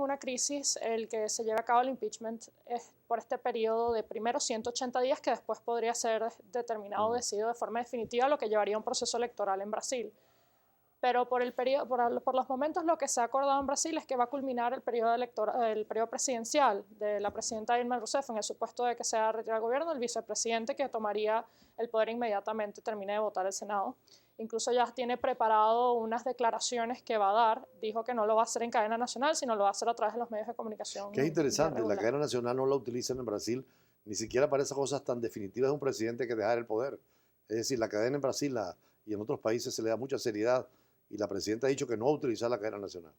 Una crisis el que se lleve a cabo el impeachment es por este periodo de primero 180 días que después podría ser determinado o decidido de forma definitiva, lo que llevaría a un proceso electoral en Brasil. Pero por los momentos lo que se ha acordado en Brasil es que va a culminar el periodo presidencial de la presidenta Dilma Rousseff en el supuesto de que sea retirado el gobierno, el vicepresidente que tomaría el poder inmediatamente termine de votar el Senado. Incluso ya tiene preparado unas declaraciones que va a dar. Dijo que no lo va a hacer en cadena nacional, sino lo va a hacer a través de los medios de comunicación. Que es interesante, la cadena nacional no la utilizan en Brasil, ni siquiera para esas cosas tan definitivas de un presidente que dejar el poder. Es decir, la cadena en Brasil y en otros países se le da mucha seriedad y la presidenta ha dicho que no va a utilizar la cadena nacional.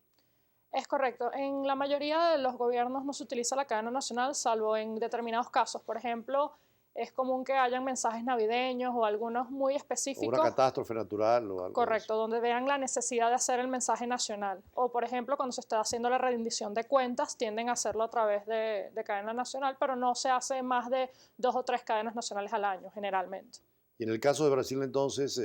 Es correcto. En la mayoría de los gobiernos no se utiliza la cadena nacional, salvo en determinados casos. Por ejemplo, es común que hayan mensajes navideños o algunos muy específicos. O una catástrofe natural o algo. Correcto, donde vean la necesidad de hacer el mensaje nacional. O, por ejemplo, cuando se está haciendo la rendición de cuentas, tienden a hacerlo a través de cadena nacional, pero no se hace más de 2 o 3 cadenas nacionales al año, generalmente. Y en el caso de Brasil, entonces,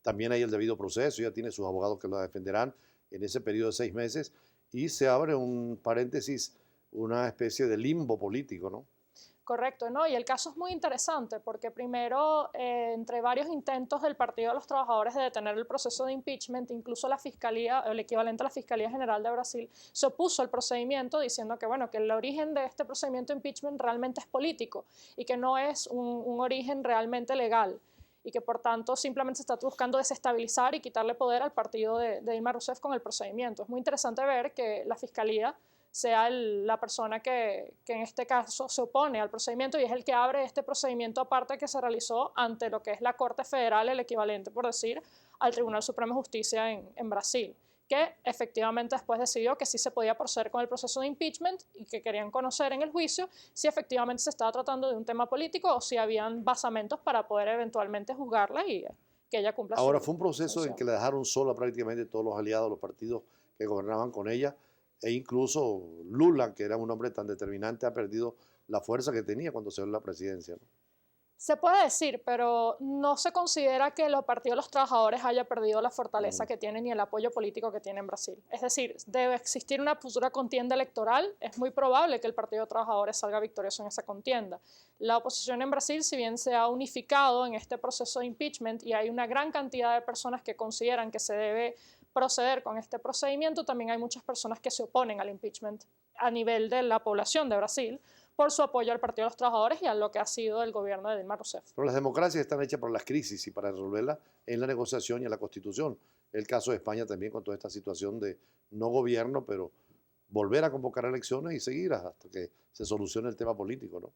también hay el debido proceso, ya tiene sus abogados que lo defenderán en ese periodo de 6 meses, y se abre un paréntesis, una especie de limbo político, ¿no? Correcto, ¿no? Y el caso es muy interesante porque primero, entre varios intentos del Partido de los Trabajadores de detener el proceso de impeachment, incluso la Fiscalía, el equivalente a la Fiscalía General de Brasil, se opuso al procedimiento diciendo que, bueno, que el origen de este procedimiento de impeachment realmente es político y que no es un origen realmente legal y que por tanto simplemente se está buscando desestabilizar y quitarle poder al partido de Dilma Rousseff con el procedimiento. Es muy interesante ver que la Fiscalía sea la persona que en este caso se opone al procedimiento y es el que abre este procedimiento aparte que se realizó ante lo que es la Corte Federal, el equivalente, por decir, al Tribunal Supremo de Justicia en Brasil, que efectivamente después decidió que sí se podía proceder con el proceso de impeachment y que querían conocer en el juicio si efectivamente se estaba tratando de un tema político o si habían basamentos para poder eventualmente juzgarla y que ella cumpla Ahora, su fue un proceso función. en que la dejaron sola prácticamente todos los aliados, los partidos que gobernaban con ella, e incluso Lula, que era un hombre tan determinante, ha perdido la fuerza que tenía cuando se dio la presidencia, ¿no? Se puede decir, pero no se considera que el Partido de los Trabajadores haya perdido la fortaleza que tiene ni el apoyo político que tiene en Brasil. Es decir, debe existir una futura contienda electoral. Es muy probable que el Partido de Trabajadores salga victorioso en esa contienda. La oposición en Brasil, si bien se ha unificado en este proceso de impeachment y hay una gran cantidad de personas que consideran que se debe proceder con este procedimiento, también hay muchas personas que se oponen al impeachment a nivel de la población de Brasil, por su apoyo al Partido de los Trabajadores y a lo que ha sido el gobierno de Dilma Rousseff. Pero las democracias están hechas por las crisis y para resolverlas en la negociación y en la Constitución. El caso de España también con toda esta situación de no gobierno, pero volver a convocar elecciones y seguir hasta que se solucione el tema político, ¿no?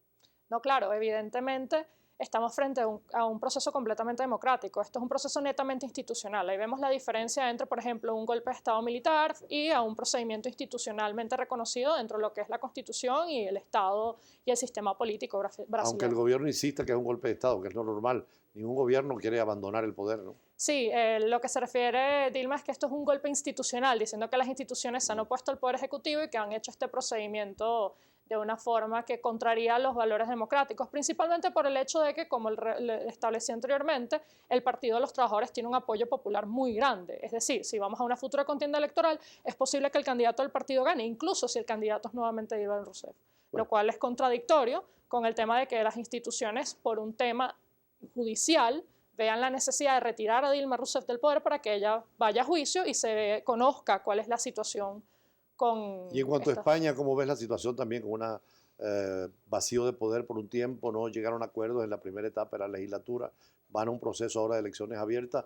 No, claro, evidentemente estamos frente a un proceso completamente democrático. Esto es un proceso netamente institucional. Ahí vemos la diferencia entre, por ejemplo, un golpe de Estado militar y a un procedimiento institucionalmente reconocido dentro de lo que es la Constitución y el Estado y el sistema político brasileño. Aunque el gobierno insista que es un golpe de Estado, que es lo normal. Ningún gobierno quiere abandonar el poder, ¿no? Sí, lo que se refiere Dilma es que esto es un golpe institucional, diciendo que las instituciones se han opuesto al Poder Ejecutivo y que han hecho este procedimiento de una forma que contraría los valores democráticos, principalmente por el hecho de que, como le establecí anteriormente, el Partido de los Trabajadores tiene un apoyo popular muy grande. Es decir, si vamos a una futura contienda electoral, es posible que el candidato del partido gane, incluso si el candidato es nuevamente Dilma Rousseff, lo cual es contradictorio con el tema de que las instituciones, por un tema judicial, vean la necesidad de retirar a Dilma Rousseff del poder para que ella vaya a juicio y se conozca cuál es la situación con... Y en cuanto a España, ¿cómo ves la situación también con un vacío de poder por un tiempo? No llegaron a acuerdos en la primera etapa de la legislatura, van a un proceso ahora de elecciones abiertas.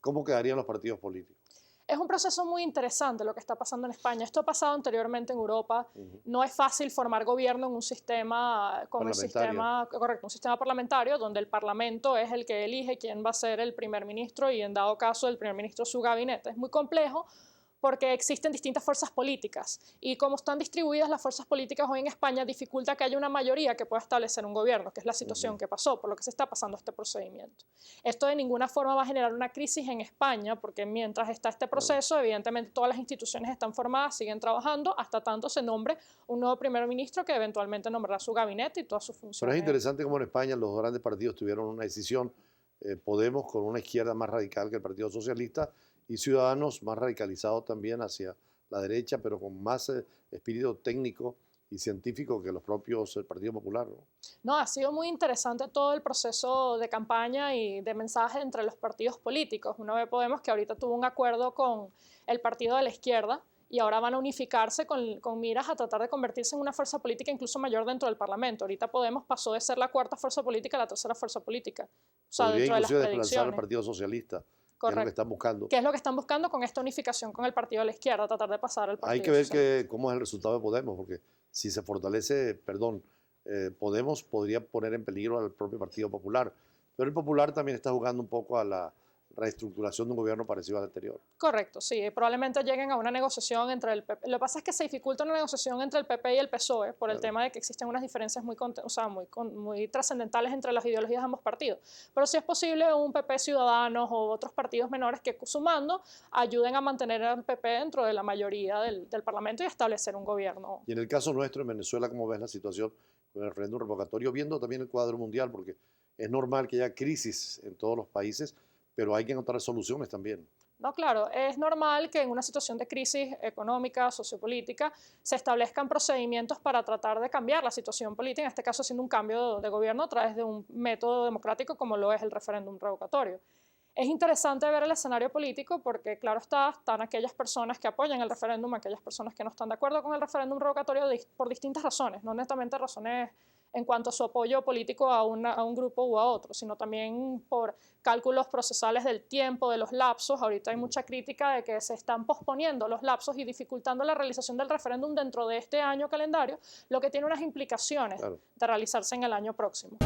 ¿Cómo quedarían los partidos políticos? Es un proceso muy interesante lo que está pasando en España. Esto ha pasado anteriormente en Europa. No es fácil formar gobierno en un sistema como un sistema parlamentario, donde el Parlamento es el que elige quién va a ser el primer ministro y, en dado caso, el primer ministro su gabinete. Es muy complejo porque existen distintas fuerzas políticas y como están distribuidas las fuerzas políticas hoy en España dificulta que haya una mayoría que pueda establecer un gobierno, que es la situación que pasó, por lo que se está pasando este procedimiento. Esto de ninguna forma va a generar una crisis en España porque mientras está este proceso, evidentemente todas las instituciones están formadas, siguen trabajando, hasta tanto se nombre un nuevo primer ministro que eventualmente nombrará su gabinete y todas sus funciones. Pero es interesante cómo en España los grandes partidos tuvieron una decisión, Podemos con una izquierda más radical que el Partido Socialista y Ciudadanos más radicalizados también hacia la derecha, pero con más espíritu técnico y científico que los propios el Partido Popular, ¿no? No, ha sido muy interesante todo el proceso de campaña y de mensaje entre los partidos políticos. Uno ve Podemos que ahorita tuvo un acuerdo con el partido de la izquierda y ahora van a unificarse con miras a tratar de convertirse en una fuerza política incluso mayor dentro del Parlamento. Ahorita Podemos pasó de ser la cuarta fuerza política a la tercera fuerza política. O sea, Podría dentro de las inclusive desplazar al predicciones. Partido Socialista, que es lo Correcto. que están buscando. ¿Qué es lo que están buscando con esta unificación con el partido de la izquierda? Tratar de pasar al partido Hay que ver socialista. cómo es el resultado de Podemos, porque si se fortalece, Podemos podría poner en peligro al propio Partido Popular. Pero el Popular también está jugando un poco a la reestructuración de un gobierno parecido al anterior. Correcto, sí, probablemente lleguen a una negociación entre el PP. Lo que pasa es que se dificulta una negociación entre el PP y el PSOE por el tema de que existen unas diferencias muy trascendentales entre las ideologías de ambos partidos. Pero sí es posible un PP Ciudadanos o otros partidos menores que sumando ayuden a mantener al PP dentro de la mayoría del Parlamento y establecer un gobierno. Y en el caso nuestro, en Venezuela, ¿cómo ves la situación con el referéndum revocatorio? Viendo también el cuadro mundial, porque es normal que haya crisis en todos los países, pero hay que encontrar soluciones también. No, claro, es normal que en una situación de crisis económica, sociopolítica, se establezcan procedimientos para tratar de cambiar la situación política, en este caso haciendo un cambio de gobierno a través de un método democrático como lo es el referéndum revocatorio. Es interesante ver el escenario político porque, claro están aquellas personas que apoyan el referéndum, aquellas personas que no están de acuerdo con el referéndum revocatorio por distintas razones, no netamente razones en cuanto a su apoyo político a un grupo u a otro, sino también por cálculos procesales del tiempo, de los lapsos. Ahorita hay mucha crítica de que se están posponiendo los lapsos y dificultando la realización del referéndum dentro de este año calendario, lo que tiene unas implicaciones de realizarse en el año próximo.